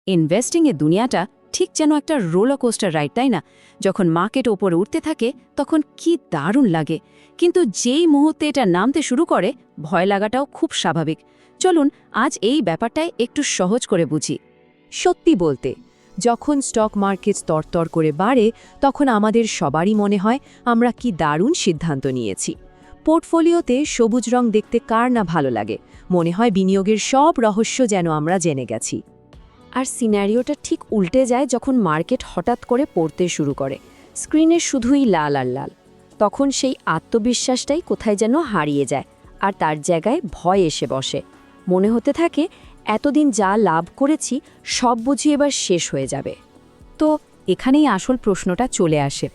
ইনভেস্টিংয়ের দুনিয়াটা ঠিক যেন একটা রোলার কোস্টার রাইড, তাই না? যখন মার্কেট ওপরে উঠতে থাকে তখন কি দারুণ লাগে, কিন্তু যেই মুহূর্তে এটা নামতে শুরু করে ভয় লাগাটাও খুব স্বাভাবিক। চলুন আজ এই ব্যাপারটাই একটু সহজ করে বুঝি। সত্যি বলতে, যখন স্টক মার্কেট তরতর করে বাড়ে তখন আমাদের সবারই মনে হয় আমরা কি দারুণ সিদ্ধান্ত নিয়েছি। পোর্টফোলিওতে সবুজ রং দেখতে কার না ভালো লাগে, মনে হয় বিনিয়োগের সব রহস্য যেন আমরা জেনে গেছি। আর সিনারিওটা ঠিক উল্টে যায় যখন মার্কেট হঠাৎ করে পড়তে শুরু করে, স্ক্রিনে শুধুই লাল আর লাল। তখন সেই আত্মবিশ্বাসটাই কোথায় যেন হারিয়ে যায়, আর তার জায়গায় ভয় এসে বসে। মনে হতে থাকে এতদিন যা লাভ করেছি সব বুঝি এবার শেষ হয়ে যাবে। তো এখানেই আসল প্রশ্নটা চলে আসে,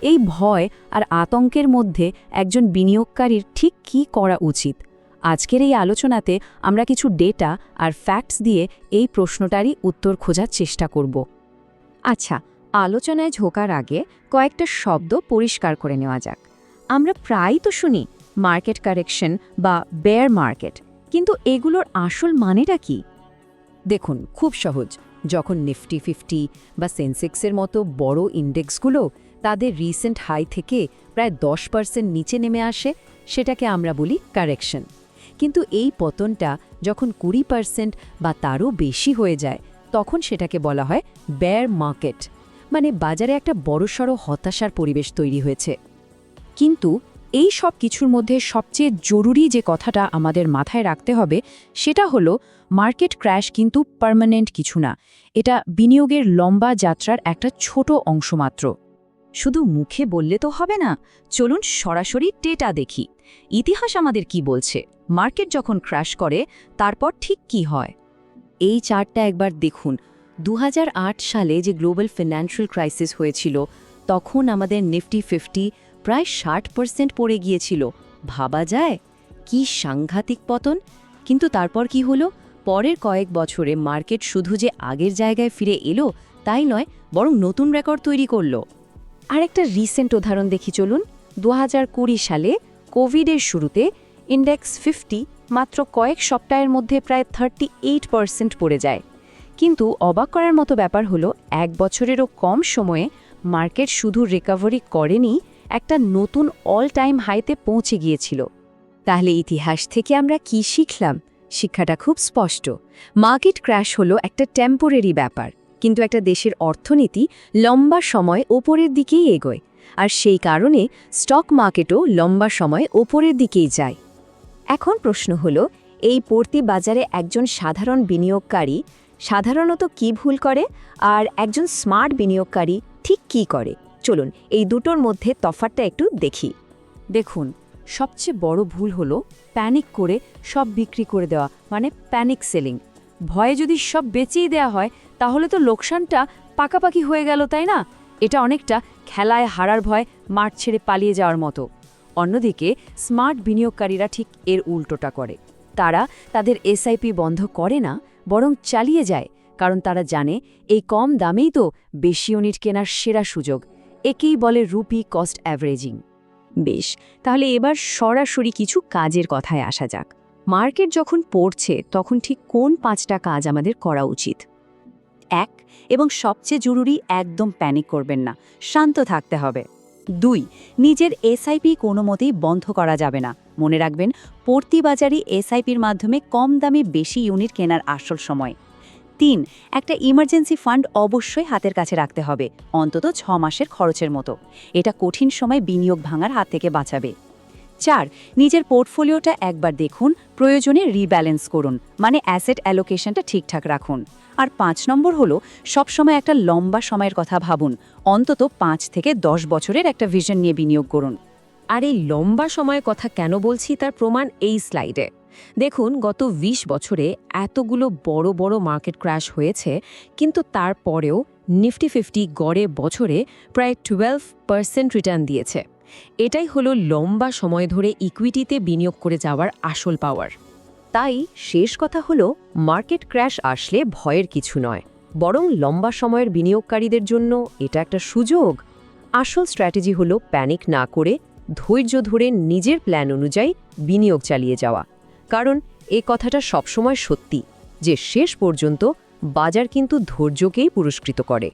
এই ভয় আর আতঙ্কের মধ্যে একজন বিনিয়োগকারীর ঠিক কী করা উচিত? আজকের এই আলোচনাতে আমরা কিছু ডেটা আর ফ্যাক্টস দিয়ে এই প্রশ্নটারই উত্তর খোঁজার চেষ্টা করব। আচ্ছা, আলোচনায় ঝোকার আগে কয়েকটা শব্দ পরিষ্কার করে নেওয়া যাক। আমরা প্রায়ই তো শুনি মার্কেট কারেকশন বা বেয়ার মার্কেট, কিন্তু এগুলোর আসল মানেটা কি? দেখুন, খুব সহজ। যখন নিফটি 50 বা সেন্সেক্সের মতো বড় ইন্ডেক্সগুলো তাদের রিসেন্ট হাই থেকে প্রায় 10% নিচে নেমে আসে, সেটাকে আমরা বলি কারেকশন। কিন্তু এই পতনটা যখন 20% বা তারও বেশি হয়ে যায় তখন সেটাকে বলা হয় বেয়ার মার্কেট, মানে বাজারে একটা বড়সড় হতাশার পরিবেশ তৈরি হয়েছে। কিন্তু এই সব কিছুর মধ্যে সবচেয়ে জরুরি যে কথাটা আমাদের মাথায় রাখতে হবে সেটা হলো মার্কেট ক্র্যাশ কিন্তু পার্মানেন্ট কিছু না, এটা বিনিয়োগের লম্বা যাত্রার একটা ছোট অংশ মাত্র। শুধু মুখে বললে তো হবে না, চলুন সরাসরি ডেটা দেখি। ইতিহাস আমাদের কি বলছে? মার্কেট যখন ক্র্যাশ করে তারপর ঠিক কি হয়? এই চার্টটা একবার দেখুন। 2008 সালে যে গ্লোবাল ফিনান্সিয়াল ক্রাইসিস হয়েছিল তখন আমাদের নিফটি 50 প্রায় 60% পড়ে গিয়েছিল। ভাবা যায় কি সাংঘাতিক পতন! কিন্তু তারপর কি হলো? পরের কয়েক বছরে মার্কেট শুধু যে আগের জায়গায় ফিরে এলো তাই নয়, বরং নতুন রেকর্ড তৈরি করলো। আরেকটা রিসেন্ট উদাহরণ দেখি চলুন। 2020 সালে কোভিডের শুরুতে ইন্ডেক্স 50 মাত্র কয়েক সপ্তাহের মধ্যে প্রায় 38% পড়ে যায়। কিন্তু অবাক করার মতো ব্যাপার হলো, এক বছরেরও কম সময়ে মার্কেট শুধু রিকভারি করেনি, একটা নতুন অল টাইম হাইতে পৌঁছে গিয়েছিল। তাহলে ইতিহাস থেকে আমরা কি শিখলাম? শিক্ষাটা খুব স্পষ্ট। মার্কেট ক্র্যাশ হলো একটা টেম্পোরারি ব্যাপার, কিন্তু একটা দেশের অর্থনীতি লম্বা সময় ওপরের দিকেই এগোয়, আর সেই কারণে স্টক মার্কেটও লম্বা সময় ওপরের দিকেই যায়। এখন প্রশ্ন হলো, এই পড়তি বাজারে একজন সাধারণ বিনিয়োগকারী সাধারণত কি ভুল করে, আর একজন স্মার্ট বিনিয়োগকারী ঠিক কি করে? চলুন এই দুটোর মধ্যে তফাৎটা একটু দেখি। দেখুন, সবচেয়ে বড় ভুল হলো প্যানিক করে সব বিক্রি করে দেওয়া, মানে প্যানিক সেলিং। ভয়ে যদি সব বেচেই দেওয়া হয় তাহলে তো লোকসানটা পাকাপাকি হয়ে গেল, তাই না? এটা অনেকটা খেলায় হারার ভয় মাঠ ছেড়ে পালিয়ে যাওয়ার মতো। অন্যদিকে স্মার্ট বিনিয়োগকারীরা ঠিক এর উল্টোটা করে। তারা তাদের এসআইপি বন্ধ করে না, বরং চালিয়ে যায়, কারণ তারা জানে এই কম দামেই তো বেশি ইউনিট কেনার সেরা সুযোগ। একেই বলে রুপি কস্ট অ্যাভারেজিং। বেশ, তাহলে এবার সরাসরি কিছু কাজের কথায় আসা যাক। মার্কেট যখন পড়ছে তখন ঠিক কোন 5টা কাজ আমাদের করা উচিত? 1, এবং সবচেয়ে জরুরি, একদম প্যানিক করবেন না, শান্ত থাকতে হবে। 2, নিজের এসআইপি কোনো মতেই বন্ধ করা যাবে না। মনে রাখবেন, পড়তি বাজারে এসআইপির মাধ্যমে কম দামে বেশি ইউনিট কেনার আসল সময়। 3, একটা ইমার্জেন্সি ফান্ড অবশ্যই হাতের কাছে রাখতে হবে, অন্তত 6 মাসের খরচের মতো। এটা কঠিন সময় বিনিয়োগ ভাঙার হাত থেকে বাঁচাবে। 4, নিজের পোর্টফোলিওটা একবার দেখুন, প্রয়োজনে রিব্যালেন্স করুন, মানে অ্যাসেট অ্যালোকেশনটা ঠিকঠাক রাখুন। আর 5 নম্বর হলো, সবসময় একটা লম্বা সময়ের কথা ভাবুন, অন্তত 5 থেকে 10 বছরের একটা ভিশন নিয়ে বিনিয়োগ করুন। আর এই লম্বা সময়ের কথা কেন বলছি তার প্রমাণ এই স্লাইডে দেখুন। গত 20 বছরে এতগুলো বড় বড় মার্কেট ক্র্যাশ হয়েছে, কিন্তু তারপরেও নিফটি 50 গড়ে বছরে প্রায় 12% রিটার্ন দিয়েছে। এটাই হলো লম্বা সময় ধরে ইকুইটিতে বিনিয়োগ করে যাওয়ার আসল পাওয়ার। তাই শেষ কথা হলো, মার্কেট ক্র্যাশ আসলে ভয়ের কিছু নয়, বরং লম্বা সময়ের বিনিয়োগকারীদের জন্য এটা একটা সুযোগ। আসল স্ট্র্যাটেজি হলো প্যানিক না করে ধৈর্য ধরে নিজের প্ল্যান অনুযায়ী বিনিয়োগ চালিয়ে যাওয়া। কারণ এ কথাটা সবসময় সত্যি যে শেষ পর্যন্ত বাজার কিন্তু ধৈর্যকেই পুরস্কৃত করে।